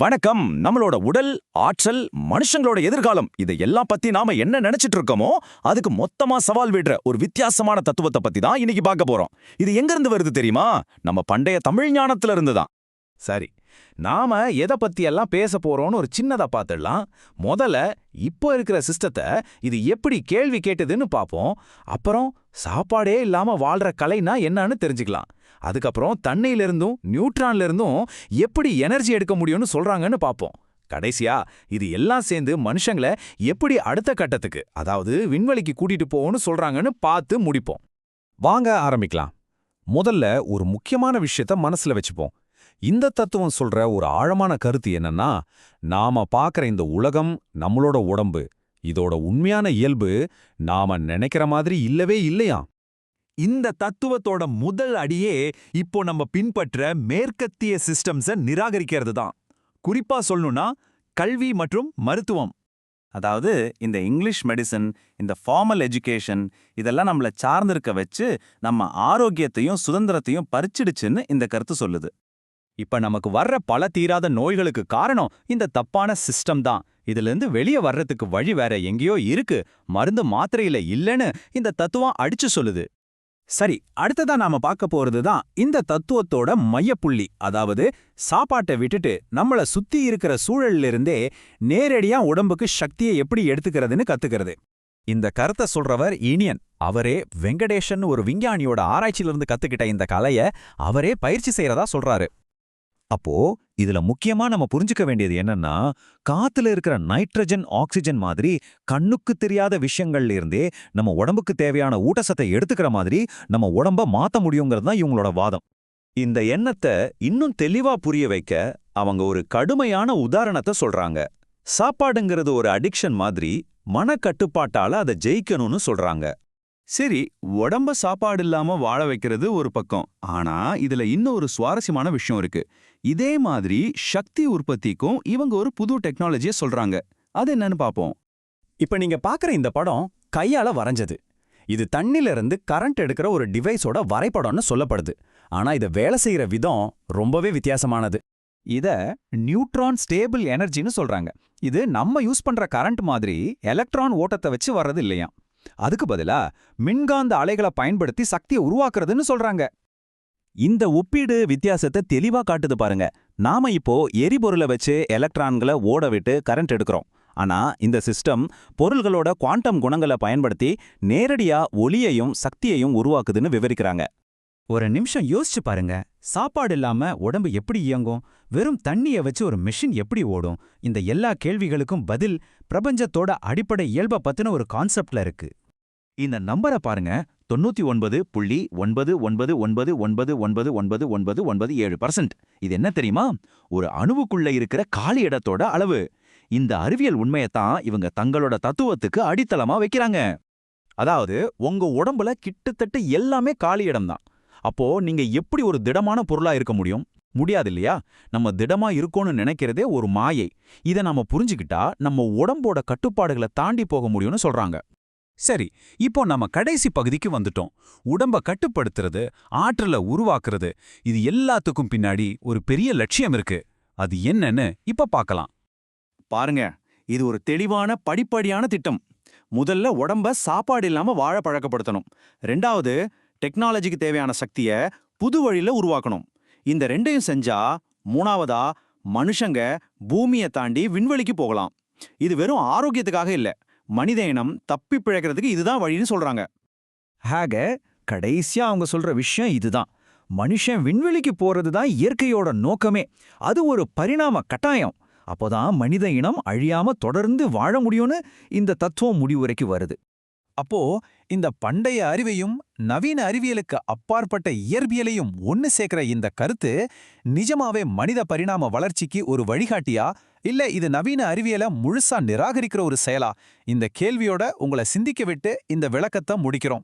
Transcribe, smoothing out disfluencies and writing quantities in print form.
வணக்கம். நம்மளோட உடல், ஆற்றல், மனுஷங்களோட எதிர்காலம் இதை எல்லாம் பத்தி நாம என்ன நினைச்சிட்டு இருக்கோமோ அதுக்கு மொத்தமா சவால் விடுற ஒரு வித்தியாசமான தத்துவத்தை பத்தி தான் இன்னைக்கு பார்க்க போறோம். இது எங்க இருந்து வருது தெரியுமா? நம்ம பண்டைய தமிழ் ஞானத்துல இருந்து தான். சரி, நாம எதை பத்தி எல்லாம் பேச போறோம்னு ஒரு சின்னதா பார்த்துடலாம். முதல்ல இப்போ இருக்கிற சிஸ்டத்தை இது எப்படி கேள்வி கேட்டதுன்னு பார்ப்போம். அப்புறம் சாப்பாடே இல்லாம வாழ்ற கலைனா என்னன்னு தெரிஞ்சுக்கலாம். அதுக்கப்புறம் தண்ணியில இருந்தும் நியூட்ரான்ல இருந்தும் எப்படி எனர்ஜி எடுக்க முடியும்னு சொல்றாங்கன்னு பாப்போம். கடைசியா இது எல்லாம் சேர்ந்து மனுஷங்களை எப்படி அடுத்த கட்டத்துக்கு, அதாவது விண்வெளிக்கு கூட்டிட்டு போவோம்னு சொல்றாங்கன்னு பார்த்து முடிப்போம். வாங்க ஆரம்பிக்கலாம். முதல்ல ஒரு முக்கியமான விஷயத்த மனசுல வச்சுப்போம். இந்த தத்துவம் சொல்ற ஒரு ஆழமான கருத்து என்னன்னா, நாம பார்க்கற இந்த உலகம், நம்மளோட உடம்பு, இதோட உண்மையான இயல்பு நாம நினைக்கிற மாதிரி இல்லவே இல்லையா. இந்த தத்துவத்தோட முதல் அடியே இப்போ நம்ம பின்பற்ற மேற்கத்திய சிஸ்டம்ஸை நிராகரிக்கிறது தான். குறிப்பா சொல்லணும்னா கல்வி மற்றும் மருத்துவம். அதாவது இந்த இங்கிலீஷ் மெடிசன், இந்த ஃபார்மல் எஜுகேஷன் இதெல்லாம் நம்மள சார்ந்திருக்க வச்சு நம்ம ஆரோக்கியத்தையும் சுதந்திரத்தையும் பறிச்சிடுச்சுன்னு இந்த கருத்து சொல்லுது. இப்ப நமக்கு வர்ற பல தீராத நோய்களுக்கு காரணம் இந்த தப்பான சிஸ்டம் தான். இதுல இருந்து வெளியே வர்றதுக்கு வழி வேற எங்கேயோ இருக்கு, மருந்து மாத்திரையில இல்லைன்னு இந்த தத்துவம் அடிச்சு சொல்லுது. சரி, அடுத்ததா நாம பார்க்க போறது தான் இந்த தத்துவத்தோட மையப்புள்ளி. அதாவது சாப்பாட்டை விட்டுட்டு நம்மள சுத்தி இருக்கிற சூழல்ல இருந்தே நேரடியா உடம்புக்கு சக்தியை எப்படி எடுத்துக்கிறதுன்னு கத்துக்கிறது. இந்த கருத்தை சொல்றவர் ஈனியன். அவரே வெங்கடேஷன் ஒரு விஞ்ஞானியோட ஆராய்ச்சியிலிருந்து கத்துக்கிட்ட இந்த கலைய அவரே பயிற்சி செய்யறதா சொல்றாரு. அப்போ இதுல முக்கியமா நம்ம புரிஞ்சுக்க வேண்டியது என்னன்னா, காத்துல இருக்கிற நைட்ரஜன், ஆக்சிஜன் மாதிரி கண்ணுக்கு தெரியாத விஷயங்கள்ல இருந்தே நம்ம உடம்புக்கு தேவையான ஊட்டச்சத்தை எடுத்துக்கிற மாதிரி நம்ம உடம்ப மாத்த முடியுங்கிறது தான் இவங்களோட வாதம். இந்த எண்ணத்தை இன்னும் தெளிவா புரிய வைக்க அவங்க ஒரு கடுமையான உதாரணத்தை சொல்றாங்க. சாப்பாடுங்கிறது ஒரு அடிக்ஷன் மாதிரி, மனக்கட்டுப்பாட்டால அதை ஜெயிக்கணும்னு சொல்றாங்க. சரி, உடம்ப சாப்பாடு இல்லாம வாழ வைக்கிறது ஒரு பக்கம். ஆனா இதுல இன்னும் ஒரு சுவாரஸ்யமான விஷயம் இருக்கு. இதே மாதிரி சக்தி உற்பத்திக்கும் இவங்க ஒரு புது டெக்னாலஜியை சொல்றாங்க. அது என்னன்னு பாப்போம். இப்ப நீங்க பாக்குற இந்த படம் கையால வரைஞ்சது. இது தண்ணில இருந்து கரண்ட் எடுக்கிற ஒரு டிவைஸோட வரைபடம்னு சொல்லப்படுது. ஆனா இத வேலை செய்யற விதம் ரொம்பவே வித்தியாசமானது. இத நியூட்ரான் ஸ்டேபிள் எனர்ஜின்னு சொல்றாங்க. இது நம்ம யூஸ் பண்ற கரண்ட் மாதிரி எலக்ட்ரான் ஓட்டத்தை வச்சு வர்றது இல்லையா. அதுக்கு பதிலா மின்காந்த அலைகளை பயன்படுத்தி சக்தியை உருவாக்குறதுன்னு சொல்றாங்க. இந்த ஒப்பீடு வித்தியாசத்தை தெளிவா காட்டுது பாருங்க. நாம இப்போ எரிபொருளை வச்சு எலக்ட்ரான்களை ஓட விட்டு கரண்ட் எடுக்கிறோம். ஆனா இந்த சிஸ்டம் பொருள்களோட குவாண்டம் குணங்களை பயன்படுத்தி நேரடியா ஒளியையும் சக்தியையும் உருவாக்குதுன்னு விவரிக்கிறாங்க. ஒரு நிமிஷம் யோசிச்சு பாருங்க. சாப்பாடு இல்லாம உடம்பு எப்படி இயங்கும்? வெறும் தண்ணியை வச்சு ஒரு மெஷின் எப்படி ஓடும்? இந்த எல்லா கேள்விகளுக்கும் பதில் பிரபஞ்சத்தோட அடிப்படை இயல்பை பத்தின ஒரு கான்செப்ட்ல இருக்கு. இந்த நம்பரை பாருங்க, 99.99999999997%. இது என்ன தெரியுமா? ஒரு அணுவுக்குள்ள இருக்கிற காலி இடத்தோட அளவு. இந்த அறிவியல் உண்மையத்தான் இவங்க தங்களோட தத்துவத்துக்கு அடித்தளமா வைக்கிறாங்க. அதாவது உங்க உடம்புல கிட்டத்தட்ட எல்லாமே காலி இடம்தான். அப்போ நீங்க எப்படி ஒரு திடமான பொருளா இருக்க முடியும்? முடியாது இல்லையா? நம்ம திடமா இருக்கோன்னு நினைக்கிறதே ஒரு மாயை. இதை நாம புரிஞ்சுக்கிட்டா நம்ம உடம்போட கட்டுப்பாடுகளை தாண்டி போக முடியும்னு சொல்றாங்க. சரி, இப்போ நம்ம கடைசி பகுதிக்கு வந்துட்டோம். உடம்ப கட்டுப்படுத்துறது, ஆற்றலை உருவாக்குறது, இது எல்லாத்துக்கும் பின்னாடி ஒரு பெரிய லட்சியம் இருக்கு. அது என்னன்னு இப்ப பார்க்கலாம். பாருங்க, இது ஒரு தெளிவான படிப்படியான திட்டம். முதல்ல உடம்ப சாப்பாடு இல்லாம வாழ பழக்கப்படுத்தணும். ரெண்டாவது, டெக்னாலஜிக்கு தேவையான சக்தியை புது வழியில உருவாக்கணும். இந்த ரெண்டையும் செஞ்சா மூணாவதா மனுஷங்க பூமியை தாண்டி விண்வெளிக்கு போகலாம். இது வெறும் ஆரோக்கியத்துக்காக இல்ல, மனித இனம் தப்பி பிழைக்கிறதுக்கு இதுதான் வழின்னு சொல்றாங்க. ஆக கடைசியா அவங்க சொல்ற விஷயம் இதுதான். மனுஷன் விண்வெளிக்கு போறது தான் இயற்கையோட நோக்கமே. அது ஒரு பரிணாம கட்டாயம். அப்போதான் மனித இனம் அழியாம தொடர்ந்து வாழ முடியும்னு இந்த தத்துவம் முடிவுரைக்கு வருது. அப்போ இந்த பண்டைய அறிவையும் நவீன அறிவியலுக்கு அப்பாற்பட்ட இயற்பியலையும் ஒன்னு சேர்க்கிற இந்த கருத்து நிஜமாவே மனித பரிணாம வளர்ச்சிக்கு ஒரு வழிகாட்டியா, இல்ல இது நவீன அறிவியலை முழுசா நிராகரிக்கிற ஒரு செயலா? இந்த கேள்வியோட உங்களை சிந்திக்க விட்டு இந்த விளக்கத்தை முடிக்கிறோம்.